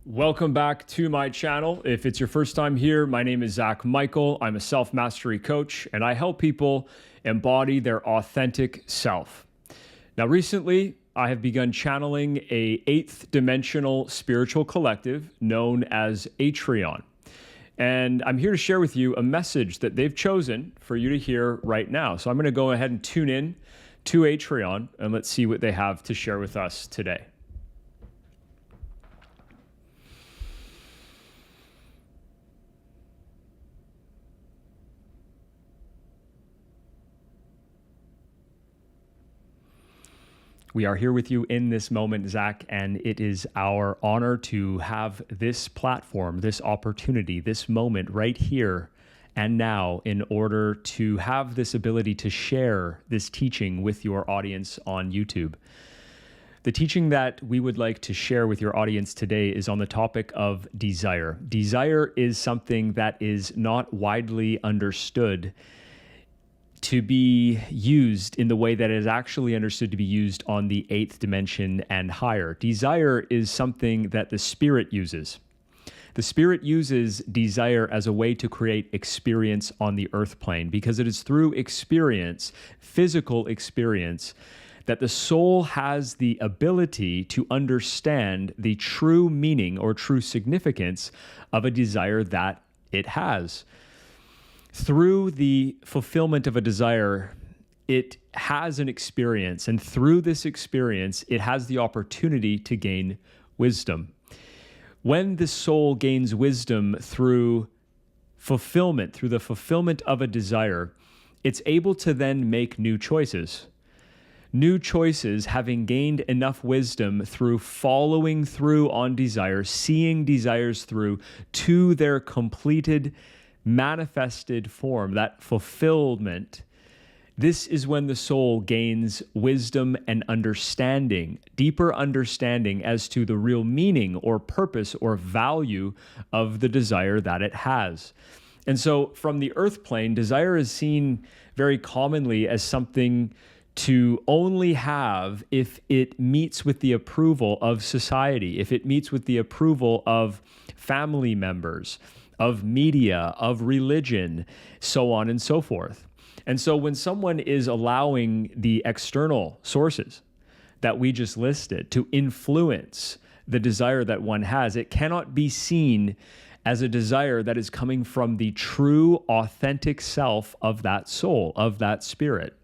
Welcome back to my channel. If it's your first time here, my name is Zach Michael. I'm a self-mastery coach, and I help people embody their authentic self. Now, recently, I have begun channeling a 8th dimensional spiritual collective known as Atrioun. And I'm here to share with you a message that they've chosen for you to hear right now. So I'm going to go ahead and tune in to Atrioun, and let's see what they have to share with us today. We are here with you in this moment, Zach, and it is our honor to have this platform, this opportunity, this moment right here and now in order to have this ability to share this teaching with your audience on YouTube. The teaching that we would like to share with your audience today is on the topic of desire. Desire is something that is not widely understood to be used in the way that it is actually understood to be used on the 8th dimension and higher. Desire is something that the spirit uses. The spirit uses desire as a way to create experience on the earth plane, because it is through experience, physical experience, that the soul has the ability to understand the true meaning or true significance of a desire that it has. Through the fulfillment of a desire, it has an experience, and through this experience, it has the opportunity to gain wisdom. When the soul gains wisdom through fulfillment, through the fulfillment of a desire, it's able to then make new choices. New choices, having gained enough wisdom through following through on desire, seeing desires through to their completed manifested form, that fulfillment. This is when the soul gains wisdom and understanding, deeper understanding as to the real meaning or purpose or value of the desire that it has. And so from the earth plane, desire is seen very commonly as something to only have if it meets with the approval of society, if it meets with the approval of family members, of media, of religion, so on and so forth. And so when someone is allowing the external sources that we just listed to influence the desire that one has, it cannot be seen as a desire that is coming from the true, authentic self of that soul, of that spirit.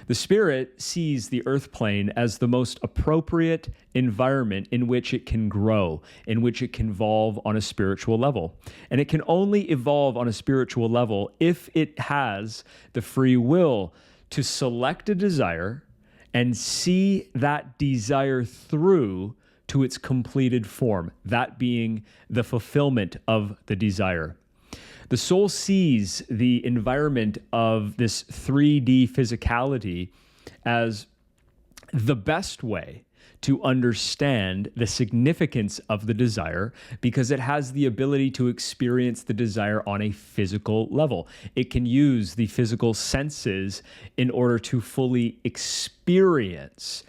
The spirit sees the earth plane as the most appropriate environment in which it can grow, in which it can evolve on a spiritual level. And it can only evolve on a spiritual level if it has the free will to select a desire and see that desire through to its completed form, that being the fulfillment of the desire. The soul sees the environment of this 3D physicality as the best way to understand the significance of the desire, because it has the ability to experience the desire on a physical level. It can use the physical senses in order to fully experience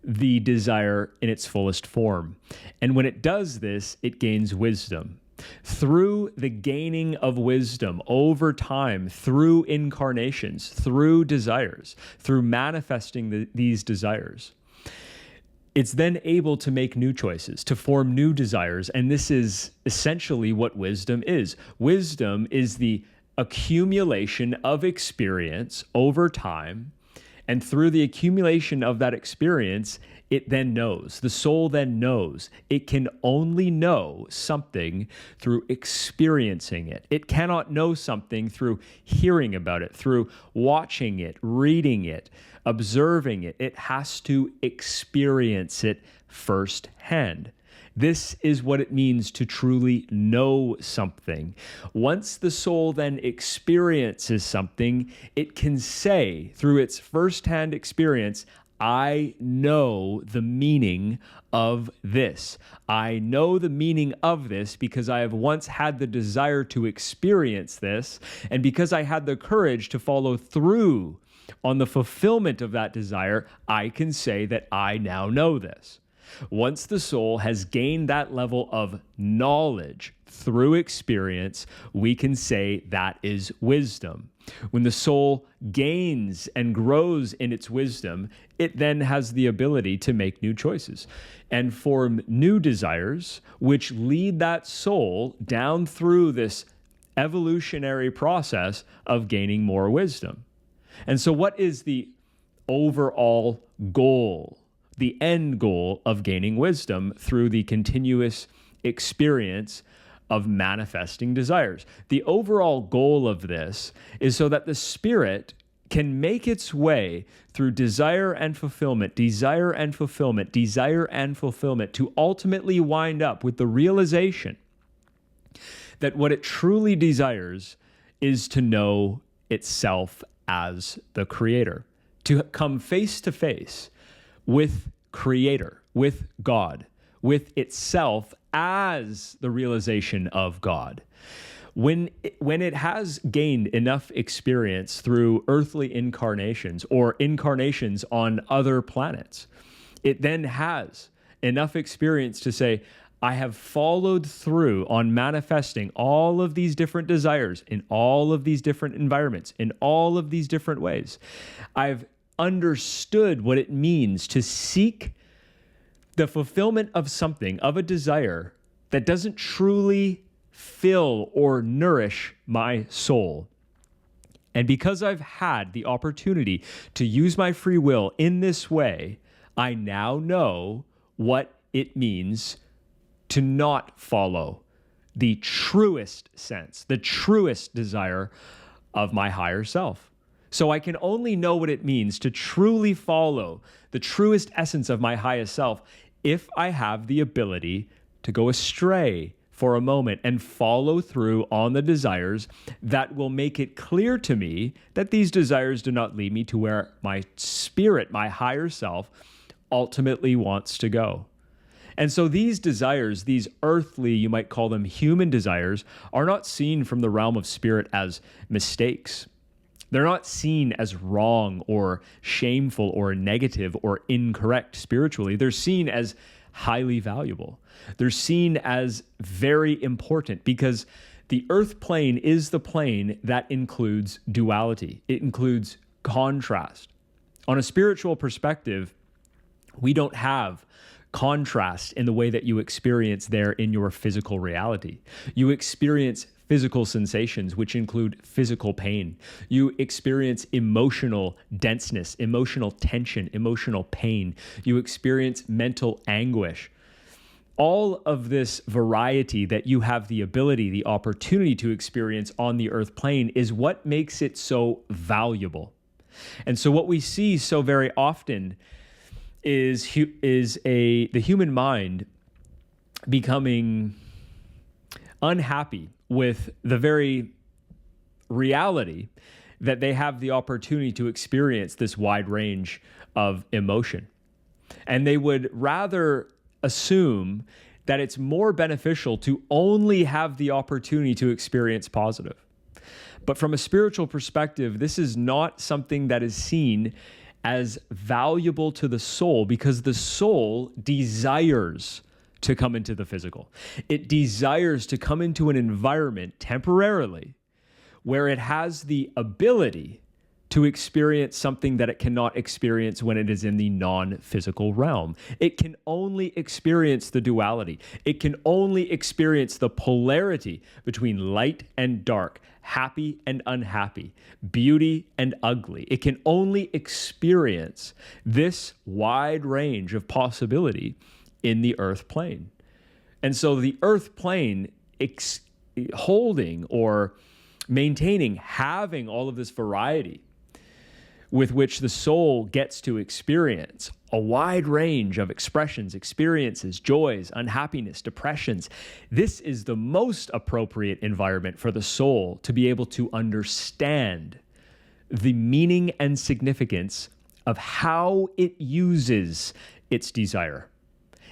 the desire in its fullest form. And when it does this, it gains wisdom. Through the gaining of wisdom over time, through incarnations, through desires, through manifesting these desires, it's then able to make new choices, to form new desires. And this is essentially what wisdom is. Wisdom is the accumulation of experience over time. And through the accumulation of that experience, it then knows. The soul then knows. It can only know something through experiencing it. It cannot know something through hearing about it, through watching it, reading it, observing it. It has to experience it firsthand. This is what it means to truly know something. Once the soul then experiences something, it can say through its firsthand experience, I know the meaning of this. I know the meaning of this because I have once had the desire to experience this, and because I had the courage to follow through on the fulfillment of that desire, I can say that I now know this. Once the soul has gained that level of knowledge through experience, we can say that is wisdom. When the soul gains and grows in its wisdom, it then has the ability to make new choices and form new desires, which lead that soul down through this evolutionary process of gaining more wisdom. And so what is the overall goal, the end goal of gaining wisdom through the continuous experience of manifesting desires? The overall goal of this is so that the spirit can make its way through desire and fulfillment, desire and fulfillment, desire and fulfillment, to ultimately wind up with the realization that what it truly desires is to know itself as the creator, to come face to face with creator, with God, with itself as the realization of God. When it has gained enough experience through earthly incarnations or incarnations on other planets, it then has enough experience to say, I have followed through on manifesting all of these different desires in all of these different environments, in all of these different ways. I've understood what it means to seek the fulfillment of something, of a desire that doesn't truly fill or nourish my soul. And because I've had the opportunity to use my free will in this way, I now know what it means to not follow the truest sense, the truest desire of my higher self. So I can only know what it means to truly follow the truest essence of my highest self if I have the ability to go astray for a moment and follow through on the desires that will make it clear to me that these desires do not lead me to where my spirit, my higher self, ultimately wants to go. And so these desires, these earthly, you might call them human desires, are not seen from the realm of spirit as mistakes. They're not seen as wrong or shameful or negative or incorrect spiritually. They're seen as highly valuable. They're seen as very important because the earth plane is the plane that includes duality. It includes contrast. On a spiritual perspective, we don't have contrast in the way that you experience there in your physical reality. You experience physical sensations, which include physical pain. You experience emotional denseness, emotional tension, emotional pain. You experience mental anguish. All of this variety that you have the ability, the opportunity to experience on the earth plane is what makes it so valuable. And so what we see so very often is the human mind becoming unhappy with the very reality that they have the opportunity to experience this wide range of emotion. And they would rather assume that it's more beneficial to only have the opportunity to experience positive. But from a spiritual perspective, this is not something that is seen as valuable to the soul because the soul desires to come into the physical. It desires to come into an environment temporarily where it has the ability to experience something that it cannot experience when it is in the non-physical realm. It can only experience the duality. It can only experience the polarity between light and dark, happy and unhappy, beauty and ugly. It can only experience this wide range of possibility in the earth plane. And so the earth plane holding or maintaining, having all of this variety with which the soul gets to experience a wide range of expressions, experiences, joys, unhappiness, depressions. This is the most appropriate environment for the soul to be able to understand the meaning and significance of how it uses its desire.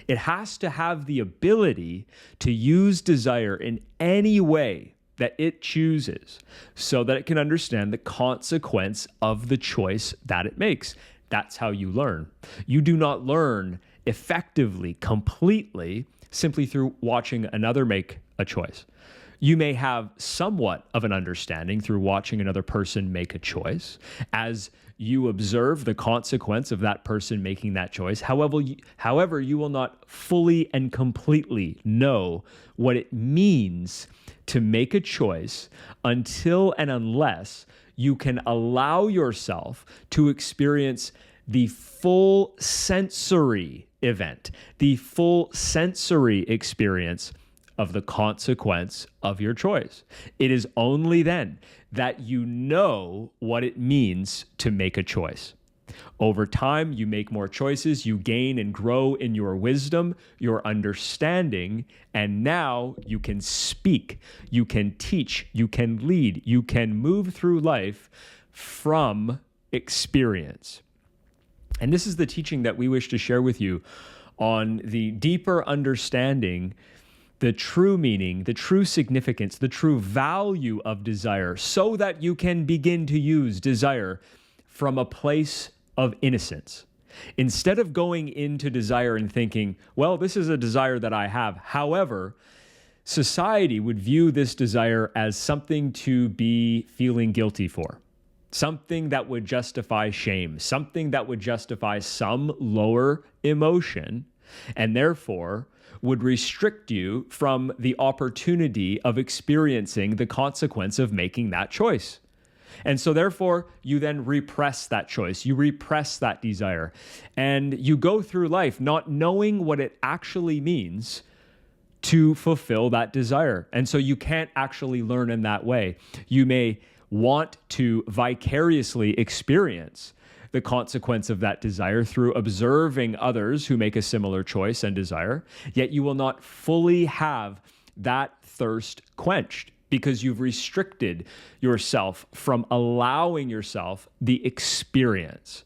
It has to have the ability to use desire in any way that it chooses so that it can understand the consequence of the choice that it makes. That's how you learn. You do not learn effectively, completely, simply through watching another make a choice. You may have somewhat of an understanding through watching another person make a choice as you observe the consequence of that person making that choice. However, you will not fully and completely know what it means to make a choice until and unless you can allow yourself to experience the full sensory event, the full sensory experience of the consequence of your choice. It is only then that you know what it means to make a choice. Over time, you make more choices, you gain and grow in your wisdom, your understanding, and now you can speak, you can teach, you can lead, you can move through life from experience. And this is the teaching that we wish to share with you on the deeper understanding, the true meaning, the true significance, the true value of desire, so that you can begin to use desire from a place of innocence. Instead of going into desire and thinking, well, this is a desire that I have. However, society would view this desire as something to be feeling guilty for, something that would justify shame, something that would justify some lower emotion, and therefore would restrict you from the opportunity of experiencing the consequence of making that choice. And so therefore, you then repress that choice, you repress that desire, and you go through life not knowing what it actually means to fulfill that desire. And so you can't actually learn in that way. You may want to vicariously experience the consequence of that desire through observing others who make a similar choice and desire, yet you will not fully have that thirst quenched because you've restricted yourself from allowing yourself the experience.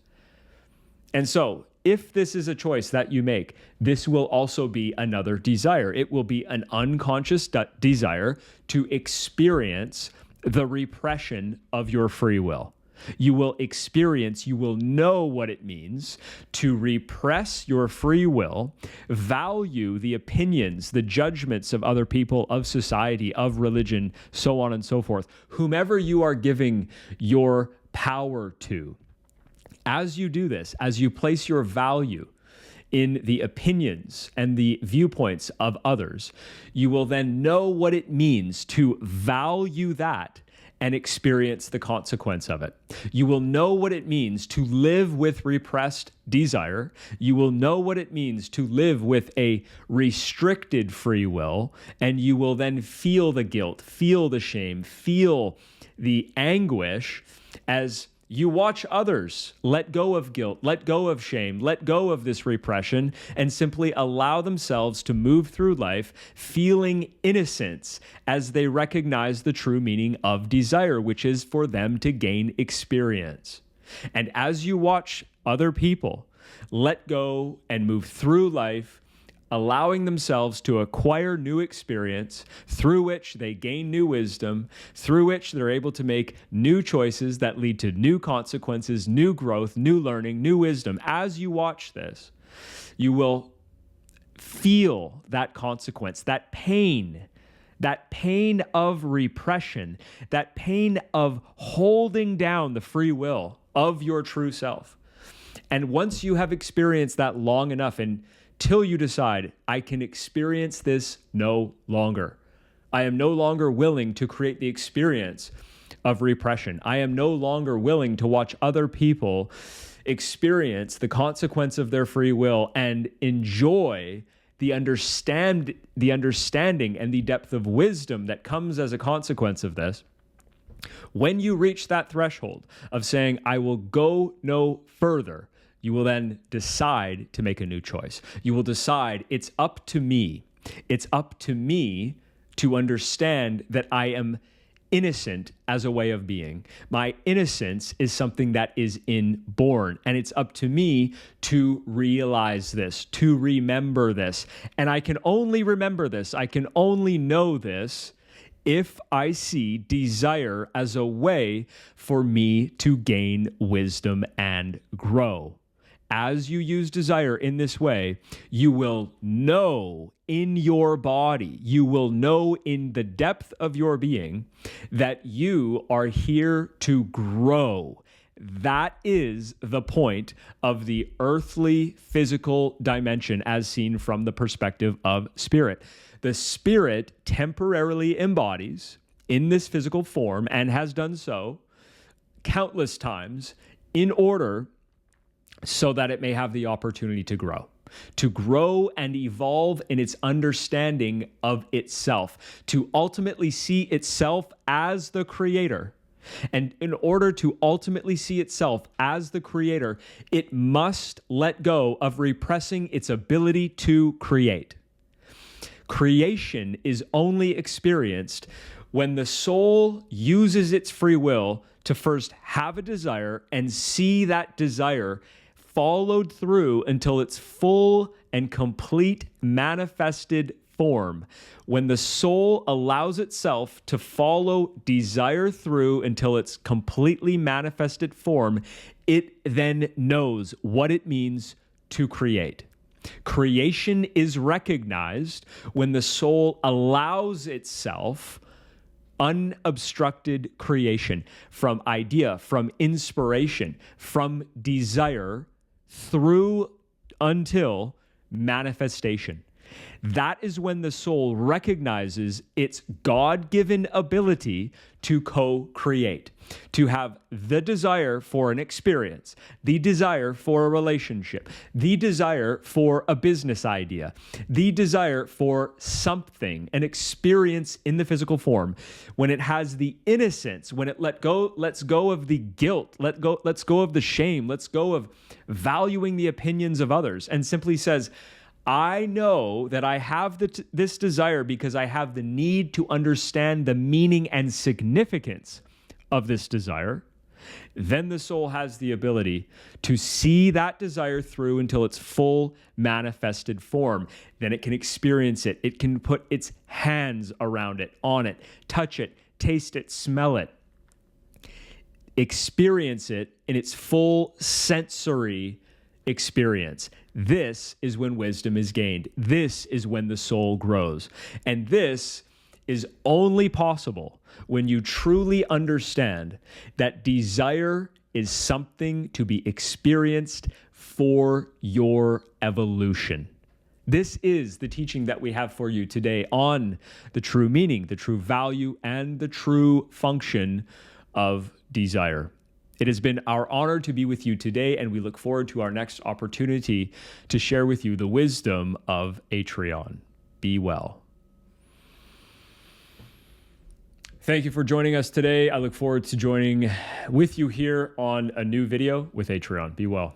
And so, if this is a choice that you make, this will also be another desire. It will be an unconscious desire to experience the repression of your free will. You will know what it means to repress your free will, value the opinions, the judgments of other people, of society, of religion, so on and so forth, whomever you are giving your power to. As you do this, as you place your value in the opinions and the viewpoints of others, you will then know what it means to value that and experience the consequence of it. You will know what it means to live with repressed desire. You will know what it means to live with a restricted free will, and you will then feel the guilt, feel the shame, feel the anguish as you watch others let go of guilt, let go of shame, let go of this repression, and simply allow themselves to move through life feeling innocence as they recognize the true meaning of desire, which is for them to gain experience. And as you watch other people let go and move through life, allowing themselves to acquire new experience through which they gain new wisdom, through which they're able to make new choices that lead to new consequences, new growth, new learning, new wisdom. As you watch this, you will feel that consequence, that pain of repression, that pain of holding down the free will of your true self. And once you have experienced that long enough, until you decide, I can experience this no longer. I am no longer willing to create the experience of repression. I am no longer willing to watch other people experience the consequence of their free will and enjoy the understanding and the depth of wisdom that comes as a consequence of this. When you reach that threshold of saying, I will go no further, you will then decide to make a new choice. You will decide it's up to me. It's up to me to understand that I am innocent as a way of being. My innocence is something that is inborn, and it's up to me to realize this, to remember this. And I can only remember this, I can only know this if I see desire as a way for me to gain wisdom and grow. as you use desire in this way, you will know in your body, you will know in the depth of your being that you are here to grow. That is the point of the earthly physical dimension as seen from the perspective of spirit. The spirit temporarily embodies in this physical form and has done so countless times in order so that it may have the opportunity to grow and evolve in its understanding of itself, to ultimately see itself as the creator. And in order to ultimately see itself as the creator, it must let go of repressing its ability to create. Creation is only experienced when the soul uses its free will to first have a desire and see that desire followed through until its full and complete manifested form. When the soul allows itself to follow desire through until its completely manifested form, it then knows what it means to create. Creation is recognized when the soul allows itself unobstructed creation from idea, from inspiration, from desire through until manifestation. That is when the soul recognizes its God-given ability to co-create, to have the desire for an experience, the desire for a relationship, the desire for a business idea, the desire for something, an experience in the physical form. When it has the innocence, when it lets go of the guilt, lets go of the shame, lets go of valuing the opinions of others, and simply says, I know that I have this desire because I have the need to understand the meaning and significance of this desire. Then the soul has the ability to see that desire through until its full manifested form. Then it can experience it. It can put its hands around it, on it, touch it, taste it, smell it, experience it in its full sensory experience. This is when wisdom is gained. This is when the soul grows. And this is only possible when you truly understand that desire is something to be experienced for your evolution. This is the teaching that we have for you today on the true meaning, the true value, and the true function of desire. It has been our honor to be with you today, and we look forward to our next opportunity to share with you the wisdom of Atrioun. Be well. Thank you for joining us today. I look forward to joining with you here on a new video with Atrioun. Be well.